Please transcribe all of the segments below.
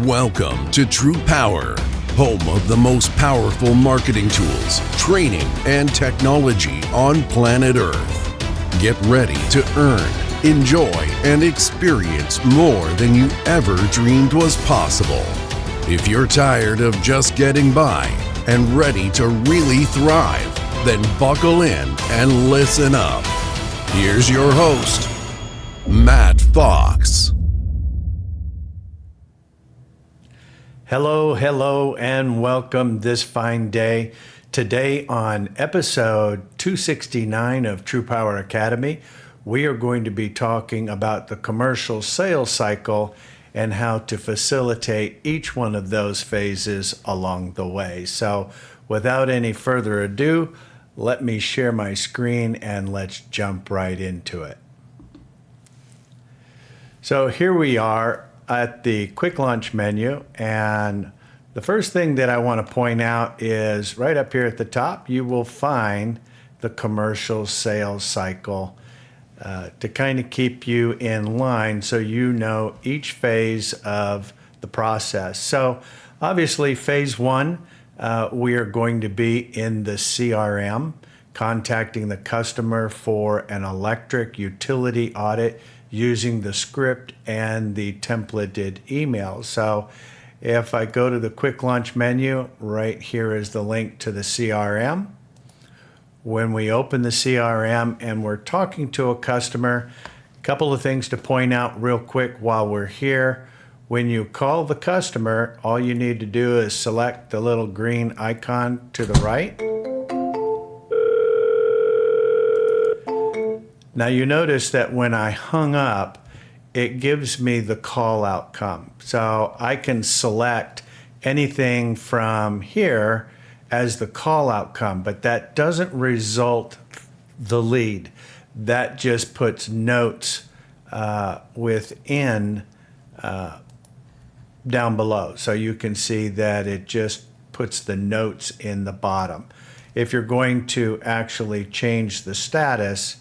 Welcome to TruPowur, home of the most powerful marketing tools, training, and technology on planet Earth. Get ready to earn, enjoy, and experience more than you ever dreamed was possible. If you're tired of just getting by and ready to really thrive, then buckle in and listen up. Here's your host, Matt Fox. Hello, and welcome this fine day. Today on episode 269 of TruPowur Academy, we are going to be talking about the commercial sales cycle and how to facilitate each one of those phases along the way. So without any further ado, let me share my screen and let's jump right into it. So here we are at the quick launch menu, and the first thing that I want to point out is right up here at the top you will find the commercial sales cycle to kind of keep you in line so you know each phase of the process. So obviously phase one, we are going to be in the CRM, contacting the customer for an electric utility audit using the script and the templated email. So if I go to the quick launch menu, right here is the link to the CRM. When we open the CRM and we're talking to a customer, a couple of things to point out real quick while we're here. When you call the customer, all you need to do is select the little green icon to the right. Now you notice that when I hung up, it gives me the call outcome. So I can select anything from here as the call outcome, but that doesn't result the lead. That just puts notes within down below. So you can see that it just puts the notes in the bottom. If you're going to actually change the status,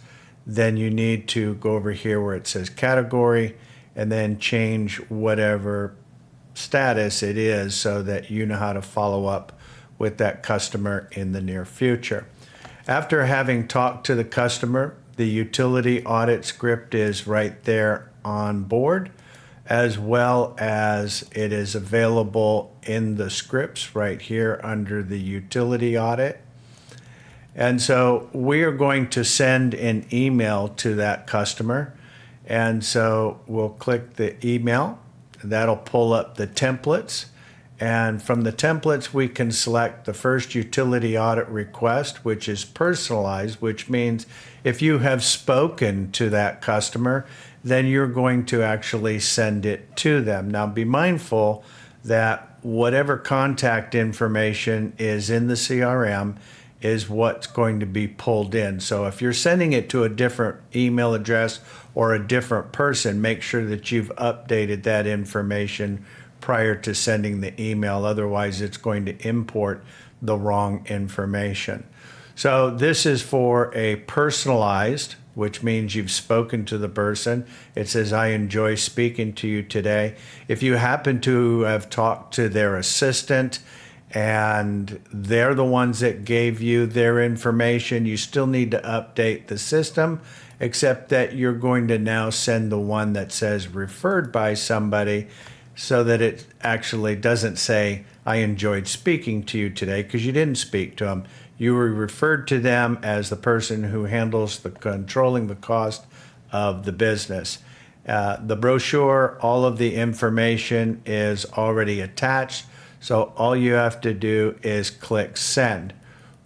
then you need to go over here where it says category and then change whatever status it is so that you know how to follow up with that customer in the near future. After having talked to the customer, the utility audit script is right there on board, as well as it is available in the scripts right here under the utility audit. And so we are going to send an email to that customer. And so we'll click the email. That'll pull up the templates. And from the templates, we can select the first utility audit request, which is personalized, which means if you have spoken to that customer, then you're going to actually send it to them. Now, be mindful that whatever contact information is in the CRM is what's going to be pulled in. So if you're sending it to a different email address or a different person, make sure that you've updated that information prior to sending the email. Otherwise, it's going to import the wrong information. So this is for a personalized, which means you've spoken to the person. It says, I enjoy speaking to you today. If you happen to have talked to their assistant and they're the ones that gave you their information, you still need to update the system, except that you're going to now send the one that says referred by somebody so that it actually doesn't say, I enjoyed speaking to you today, because you didn't speak to them. You were referred to them as the person who handles the controlling the cost of the business. The brochure, all of the information is already attached. So all you have to do is click send.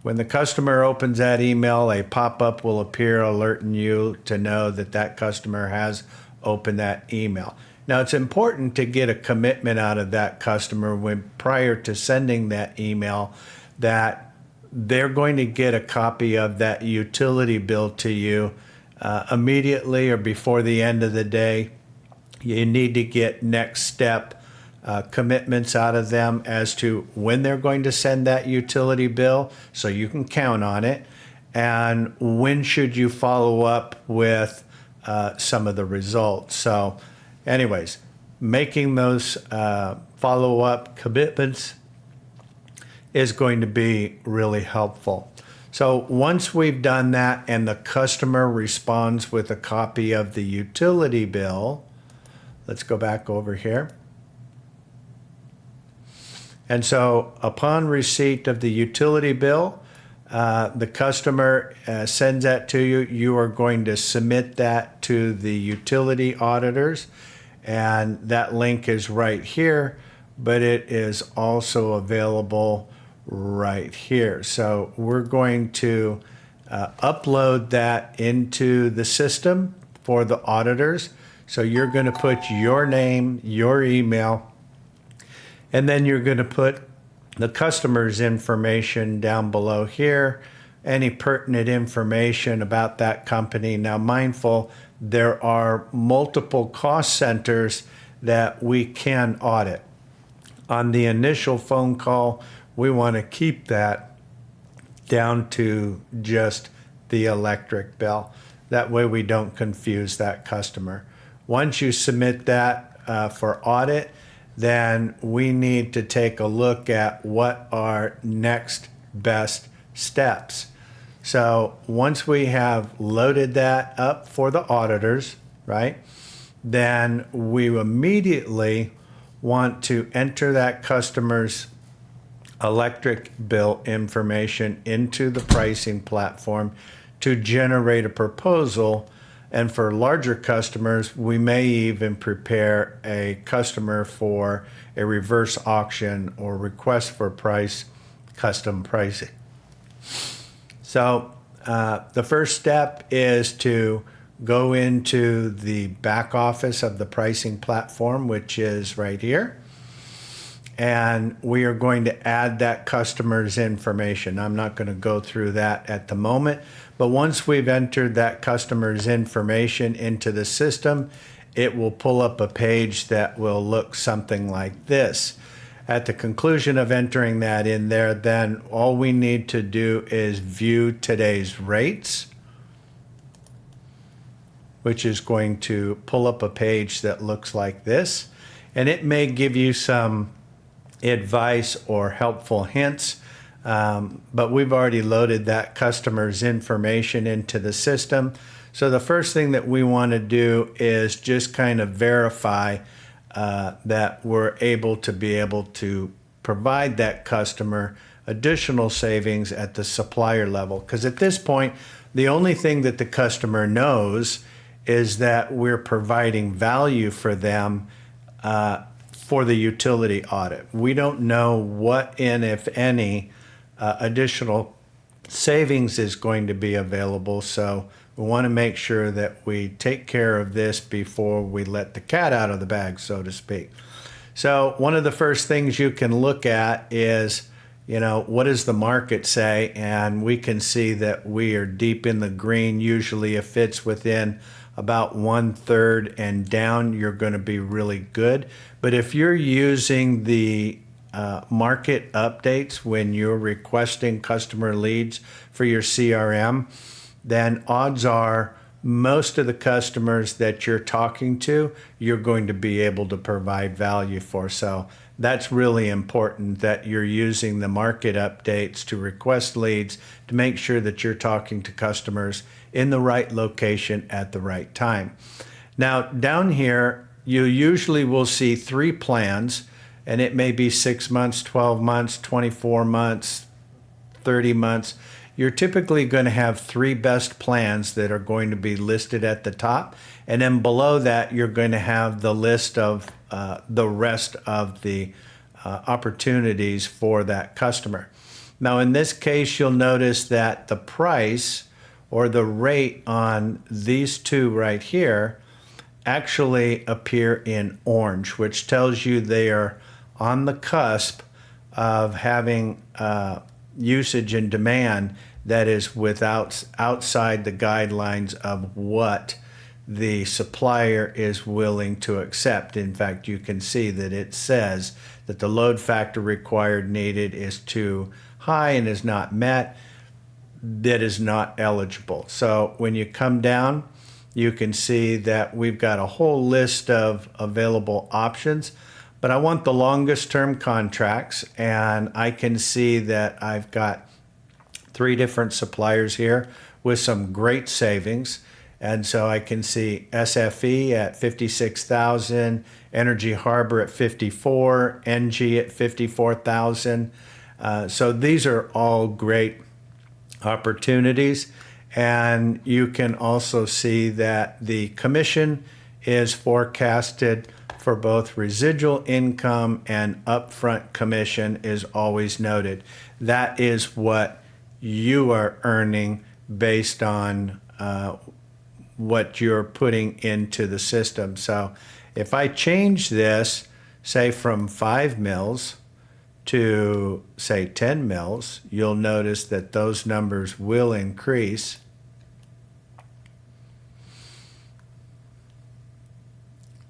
When the customer opens that email, a pop-up will appear alerting you to know that that customer has opened that email. Now it's important to get a commitment out of that customer when prior to sending that email that they're going to get a copy of that utility bill to you immediately or before the end of the day. You need to get next step commitments out of them as to when they're going to send that utility bill so you can count on it, and when should you follow up with some of the results. So anyways, making those follow-up commitments is going to be really helpful. So once we've done that and the customer responds with a copy of the utility bill, let's go back over here. And so upon receipt of the utility bill, the customer sends that to you. You are going to submit that to the utility auditors, and that link is right here, but it is also available right here. So we're going to upload that into the system for the auditors. So you're going to put your name, your email, and then you're going to put the customer's information down below here, any pertinent information about that company. Now, mindful, there are multiple cost centers that we can audit. On the initial phone call, we want to keep that down to just the electric bill. That way we don't confuse that customer. Once you submit that for audit, then we need to take a look at what are next best steps. So once we have loaded that up for the auditors, right, then we immediately want to enter that customer's electric bill information into the pricing platform to generate a proposal. And for larger customers, we may even prepare a customer for a reverse auction or request for price, custom pricing. So the first step is to go into the back office of the pricing platform, which is right here. And we are going to add that customer's information. I'm not going to go through that at the moment, but once we've entered that customer's information into the system, it will pull up a page that will look something like this. At the conclusion of entering that in there, then all we need to do is view today's rates, which is going to pull up a page that looks like this. And it may give you some advice or helpful hints, but we've already loaded that customer's information into the system. So the first thing that we want to do is just kind of verify that we're able to provide that customer additional savings at the supplier level. Because at this point, the only thing that the customer knows is that we're providing value for them for the utility audit. We don't know what, if any, additional savings is going to be available. So we want to make sure that we take care of this before we let the cat out of the bag, so to speak. So one of the first things you can look at is, what does the market say? And we can see that we are deep in the green. Usually if it's within about 1/3 and down, you're going to be really good. But if you're using the market updates when you're requesting customer leads for your CRM, then odds are most of the customers that you're talking to, you're going to be able to provide value for. So that's really important that you're using the market updates to request leads to make sure that you're talking to customers in the right location at the right time. Now, down here, you usually will see 3 plans, and it may be 6 months, 12 months, 24 months, 30 months. You're typically going to have 3 best plans that are going to be listed at the top. And then below that, you're going to have the list of the rest of the opportunities for that customer. Now, in this case, you'll notice that the price or the rate on these 2 right here actually appear in orange, which tells you they are on the cusp of having usage and demand that is outside the guidelines of what the supplier is willing to accept. In fact, you can see that it says that the load factor required needed is too high and is not met, that is not eligible. So when you come down, you can see that we've got a whole list of available options, but I want the longest term contracts, and I can see that I've got 3 different suppliers here with some great savings. And so I can see SFE at 56,000, Energy Harbor at 54, NG at 54,000. So these are all great opportunities. And you can also see that the commission is forecasted for both residual income and upfront commission is always noted. That is what you are earning based on what you're putting into the system. So if I change this, say from 5 mils to say 10 mils, you'll notice that those numbers will increase.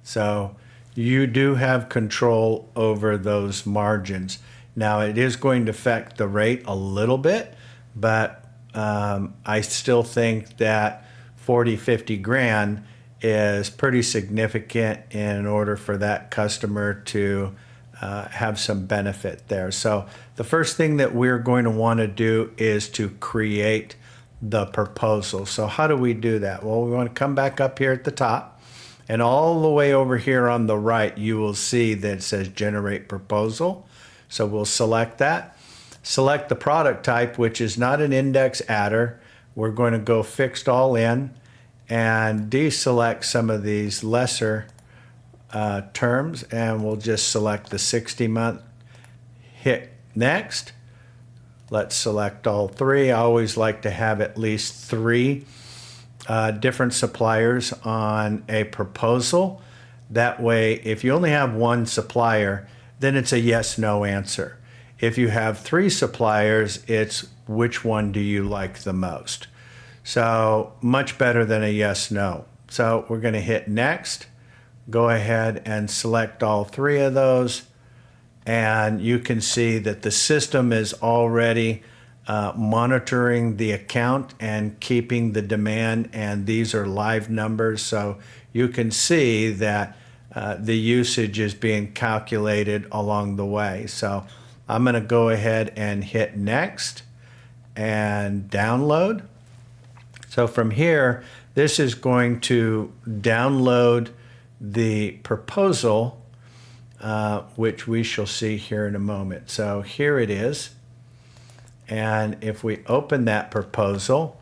So you do have control over those margins. Now it is going to affect the rate a little bit, but I still think that 40, 50 grand is pretty significant in order for that customer to have some benefit there. So the first thing that we're going to want to do is to create the proposal. So how do we do that? Well, we want to come back up here at the top, and all the way over here on the right, you will see that it says generate proposal. So we'll select that. Select the product type, which is not an index adder. We're going to go fixed all in and deselect some of these lesser terms, and we'll just select the 60-month. Hit next. Let's select all 3. I always like to have at least 3 different suppliers on a proposal. That way, if you only have 1 supplier, then it's a yes/no answer. If you have 3 suppliers, it's which one do you like the most. So much better than a yes/no. So we're going to hit next. Go ahead and select all 3 of those. And you can see that the system is already monitoring the account and keeping the demand. And these are live numbers. So you can see that the usage is being calculated along the way. So I'm going to go ahead and hit next and download. So from here, this is going to download the proposal, which we shall see here in a moment. So here it is. And if we open that proposal,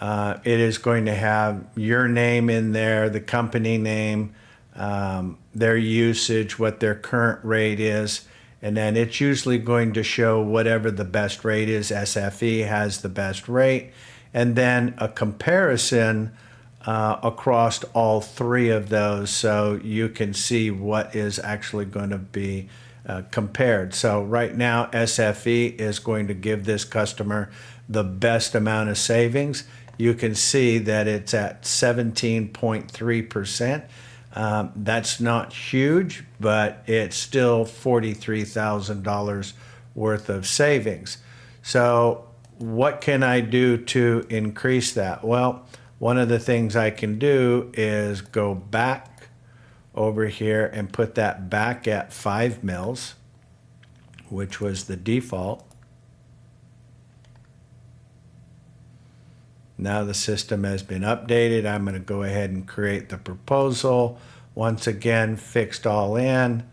it is going to have your name in there, the company name, their usage, what their current rate is, and then it's usually going to show whatever the best rate is. SFE has the best rate, and then a comparison across all 3 of those, so you can see what is actually going to be compared. So right now, SFE is going to give this customer the best amount of savings. You can see that it's at 17.3%. That's not huge, but it's still $43,000 worth of savings. So what can I do to increase that? Well, one of the things I can do is go back over here and put that back at 5 mils, which was the default. Now the system has been updated. I'm going to go ahead and create the proposal. Once again, fixed all in,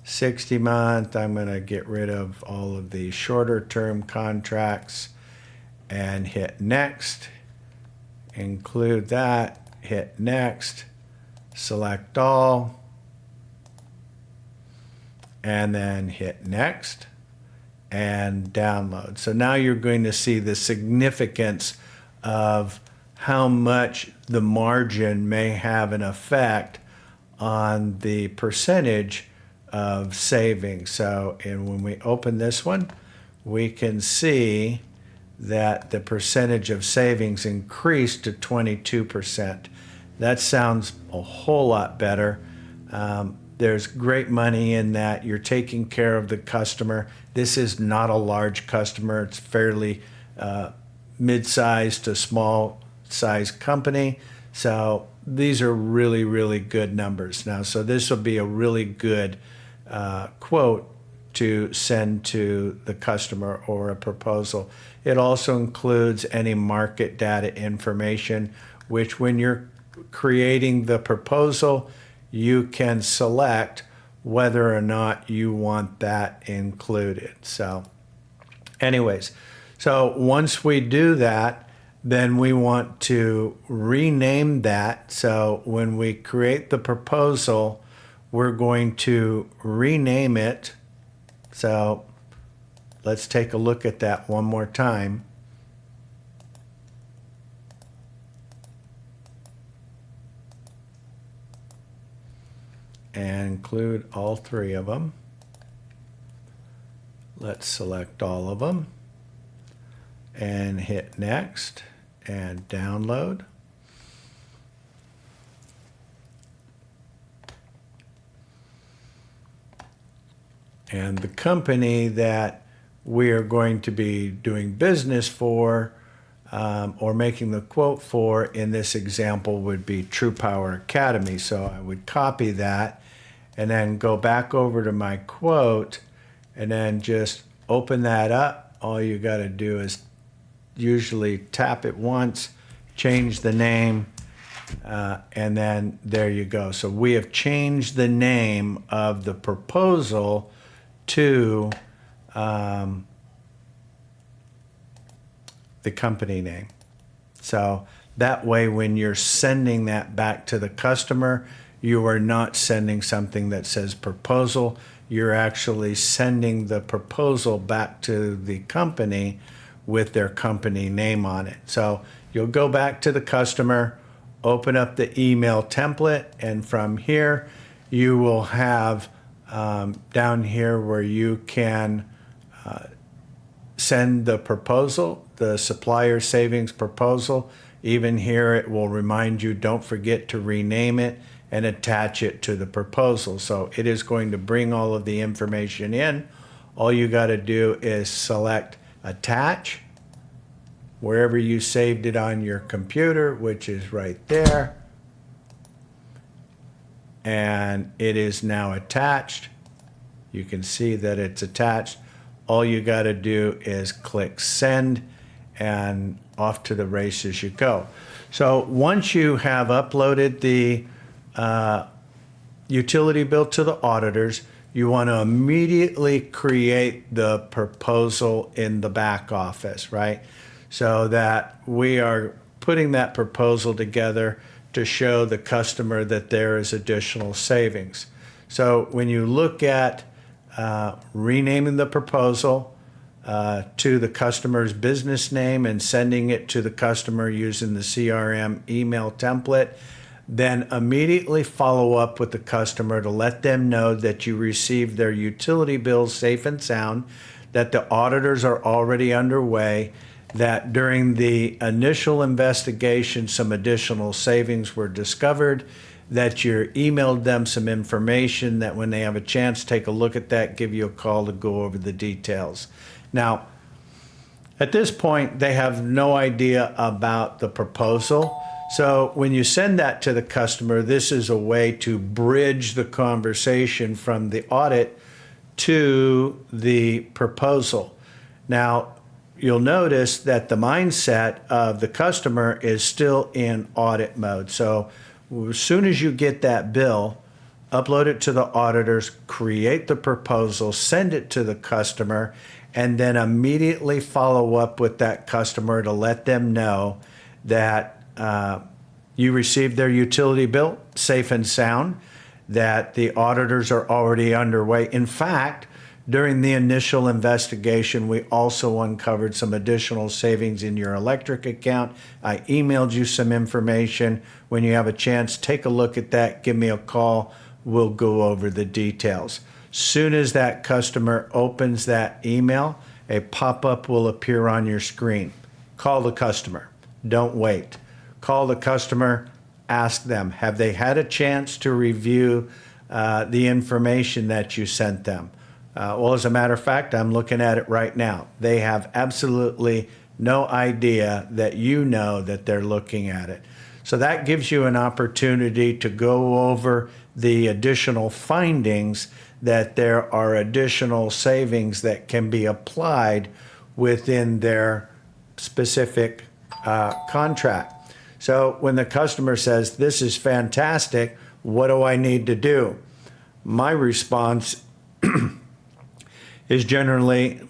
60 month. I'm going to get rid of all of the shorter term contracts and hit next. Include that, hit next, select all, and then hit next and download. So now you're going to see the significance of how much the margin may have an effect on the percentage of savings. So, and when we open this one, we can see that the percentage of savings increased to 22%. That sounds a whole lot better. There's great money in that. You're taking care of the customer. This is not a large customer. It's fairly mid-sized to small-sized company. So these are really, really good numbers now. So this will be a really good quote to send to the customer or a proposal. It also includes any market data information, which when you're creating the proposal, you can select whether or not you want that included. So anyways, so once we do that, then we want to rename that. So when we create the proposal, we're going to rename it. So let's take a look at that one more time. And include all three of them. Let's select all of them and hit next and download. And the company that we are going to be doing business for or making the quote for in this example would be TruPowur Academy. So I would copy that and then go back over to my quote and then just open that up. All you got to do is usually tap it once, change the name, and then there you go. So we have changed the name of the proposal to the company name. So that way when you're sending that back to the customer, you are not sending something that says proposal. You're actually sending the proposal back to the company with their company name on it. So you'll go back to the customer, open up the email template, and from here you will have down here where you can send the proposal, the supplier savings proposal. Even here it will remind you, don't forget to rename it and attach it to the proposal. So it is going to bring all of the information in. All you got to do is select attach wherever you saved it on your computer, which is right there. And it is now attached. You can see that it's attached. All you got to do is click send and off to the races you go. So once you have uploaded the utility bill to the auditors, you want to immediately create the proposal in the back office, right? So that we are putting that proposal together to show the customer that there is additional savings. So when you look at renaming the proposal to the customer's business name and sending it to the customer using the CRM email template, then immediately follow up with the customer to let them know that you received their utility bills safe and sound, that the auditors are already underway, that during the initial investigation some additional savings were discovered, that you emailed them some information, that when they have a chance, take a look at that, give you a call to go over the details. Now, at this point, they have no idea about the proposal. So when you send that to the customer, this is a way to bridge the conversation from the audit to the proposal. Now, you'll notice that the mindset of the customer is still in audit mode. So as soon as you get that bill, upload it to the auditors, create the proposal, send it to the customer, and then immediately follow up with that customer to let them know that you received their utility bill safe and sound, that the auditors are already underway. In fact, during the initial investigation, we also uncovered some additional savings in your electric account. I emailed you some information. When you have a chance, take a look at that. Give me a call. We'll go over the details. Soon as that customer opens that email, a pop-up will appear on your screen. Call the customer. Don't wait. Call the customer. Ask them, have they had a chance to review the information that you sent them? Well, as a matter of fact, I'm looking at it right now. They have absolutely no idea that you know that they're looking at it. So that gives you an opportunity to go over the additional findings, that there are additional savings that can be applied within their specific contract. So when the customer says, this is fantastic, what do I need to do? My response is generally,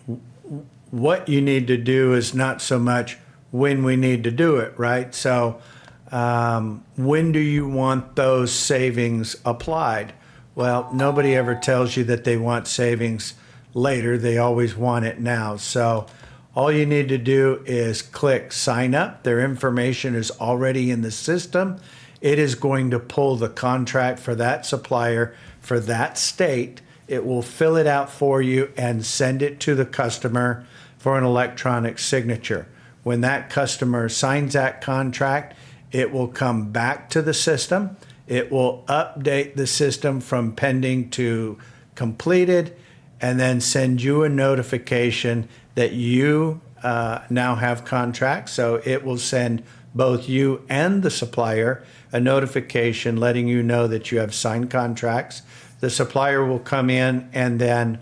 what you need to do is not so much when we need to do it, right? So when do you want those savings applied? Well, nobody ever tells you that they want savings later. They always want it now. So all you need to do is click sign up. Their information is already in the system. It is going to pull the contract for that supplier for that state. It will fill it out for you and send it to the customer for an electronic signature. When that customer signs that contract, it will come back to the system. It will update the system from pending to completed, and then send you a notification that you now have contracts. So it will send both you and the supplier a notification letting you know that you have signed contracts. The supplier will come in and then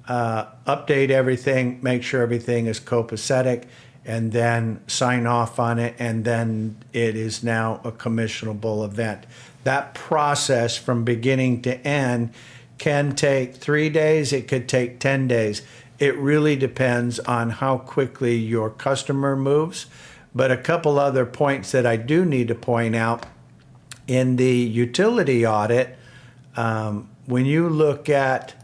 update everything, make sure everything is copacetic, and then sign off on it, and then it is now a commissionable event. That process from beginning to end can take 3 days, it could take 10 days. It really depends on how quickly your customer moves. But a couple other points that I do need to point out. In the utility audit, when you look at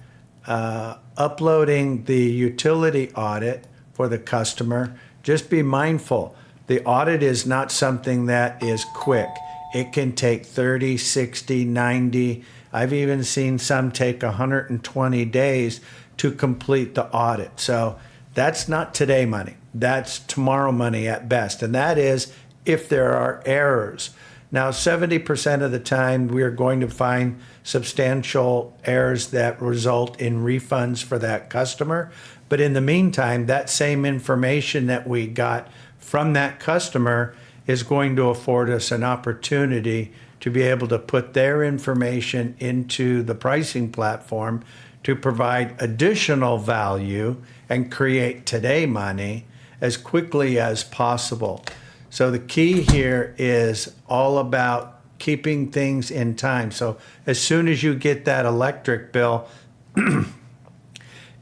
uploading the utility audit for the customer, just be mindful. The audit is not something that is quick. It can take 30, 60, 90. I've even seen some take 120 days to complete the audit. So that's not today money. That's tomorrow money at best. And that is if there are errors. Now, 70% of the time, we're going to find substantial errors that result in refunds for that customer. But in the meantime, that same information that we got from that customer is going to afford us an opportunity to be able to put their information into the pricing platform to provide additional value and create today money as quickly as possible. So the key here is all about keeping things in time. So as soon as you get that electric bill,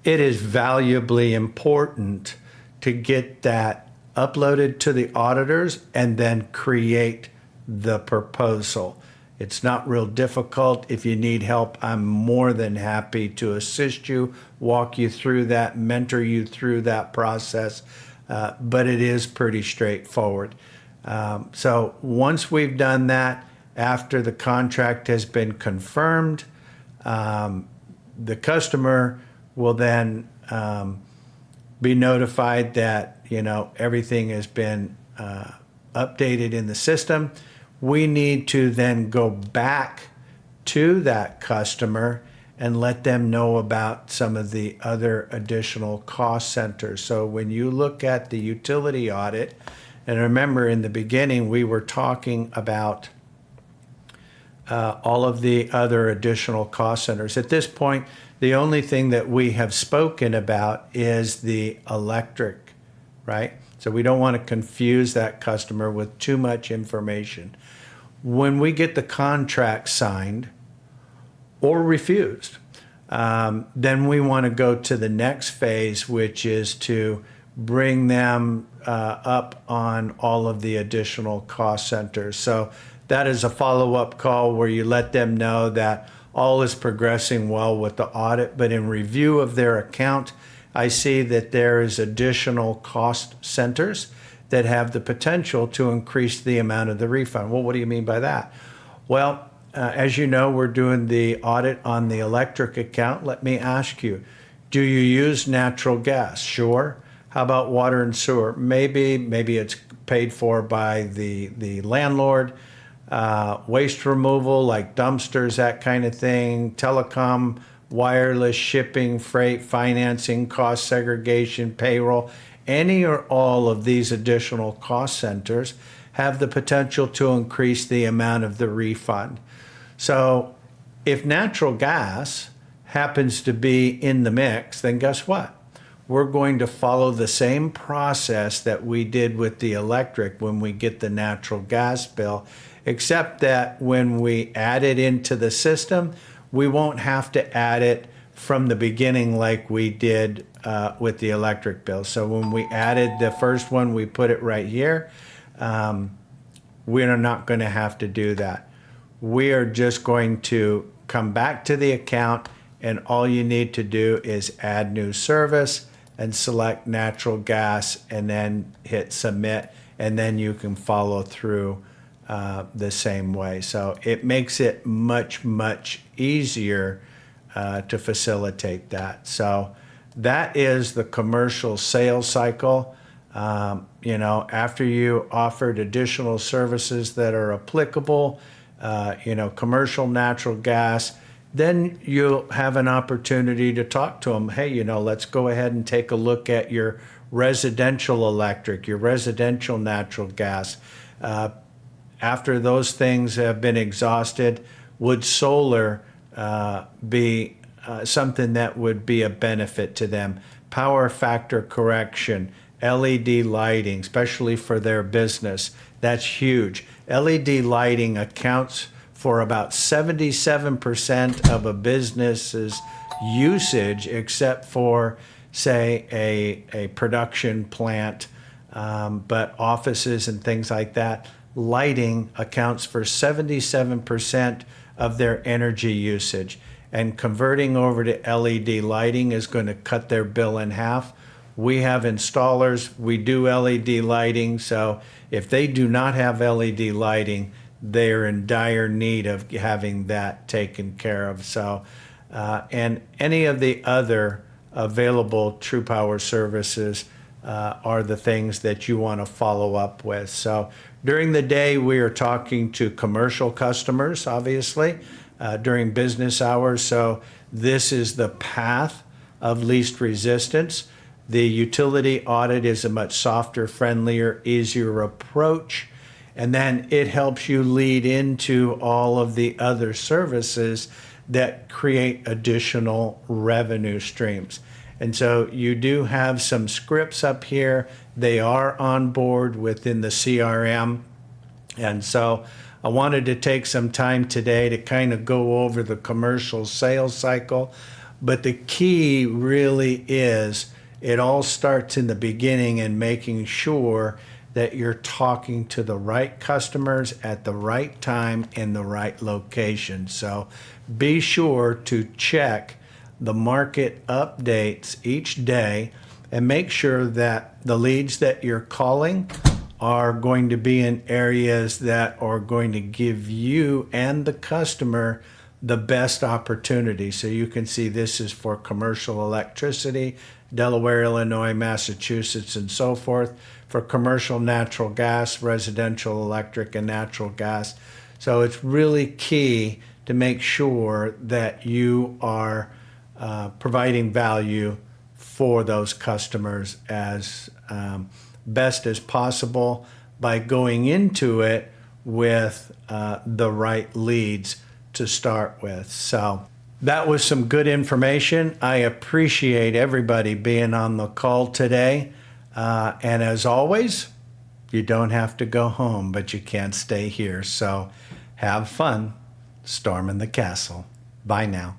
it is valuably important to get that uploaded to the auditors and then create the proposal. It's not real difficult. If you need help, I'm more than happy to assist you, walk you through that, mentor you through that process. But it is pretty straightforward. So once we've done that, after the contract has been confirmed, the customer will then be notified that everything has been updated in the system. We need to then go back to that customer and let them know about some of the other additional cost centers. So when you look at the utility audit, and remember in the beginning we were talking about all of the other additional cost centers. At this point, the only thing that we have spoken about is the electric, right? So we don't want to confuse that customer with too much information. When we get the contract signed or refused, then we want to go to the next phase, which is to bring them up on all of the additional cost centers. So that is a follow-up call where you let them know that all is progressing well with the audit, but in review of their account, I see that there is additional cost centers that have the potential to increase the amount of the refund. Well, what do you mean by that? Well, as you know, we're doing the audit on the electric account. Let me ask you, do you use natural gas? Sure. How about water and sewer? Maybe it's paid for by the landlord. Waste removal, like dumpsters, that kind of thing. Telecom, wireless, shipping, freight, financing, cost segregation, payroll. Any or all of these additional cost centers have the potential to increase the amount of the refund. So if natural gas happens to be in the mix, then guess what? We're going to follow the same process that we did with the electric when we get the natural gas bill, except that when we add it into the system, we won't have to add it from the beginning like we did with the electric bill. So when we added the first one, we put it right here. We're not going to have to do that. We are just going to come back to the account, and all you need to do is add new service and select natural gas and then hit submit, and then you can follow through the same way. So it makes it much, much easier to facilitate that. So that is the commercial sales cycle. After you offered additional services that are applicable, commercial natural gas, then you'll have an opportunity to talk to them. Hey, let's go ahead and take a look at your residential electric, your residential natural gas. After those things have been exhausted, would solar be something that would be a benefit to them? Power factor correction, LED lighting, especially for their business, that's huge. LED lighting accounts for about 77% of a business's usage, except for, say, a production plant, but offices and things like that. Lighting accounts for 77% of their energy usage, and converting over to LED lighting is going to cut their bill in half. We have installers, we do LED lighting, so if they do not have LED lighting, they're in dire need of having that taken care of. So, and any of the other available TruPowur services are the things that you want to follow up with. So during the day, we are talking to commercial customers, obviously, during business hours. So this is the path of least resistance. The utility audit is a much softer, friendlier, easier approach. And then it helps you lead into all of the other services that create additional revenue streams. And so you do have some scripts up here. They are on board within the CRM. And so I wanted to take some time today to kind of go over the commercial sales cycle. But the key really is it all starts in the beginning and making sure that you're talking to the right customers at the right time in the right location. So be sure to check the market updates each day and make sure that the leads that you're calling are going to be in areas that are going to give you and the customer the best opportunity. So you can see this is for commercial electricity, Delaware, Illinois, Massachusetts, and so forth. For commercial natural gas, residential electric, and natural gas. So it's really key to make sure that you are providing value for those customers as best as possible by going into it with the right leads to start with. So that was some good information. I appreciate everybody being on the call today. And as always, you don't have to go home, but you can't stay here. So have fun storming the castle. Bye now.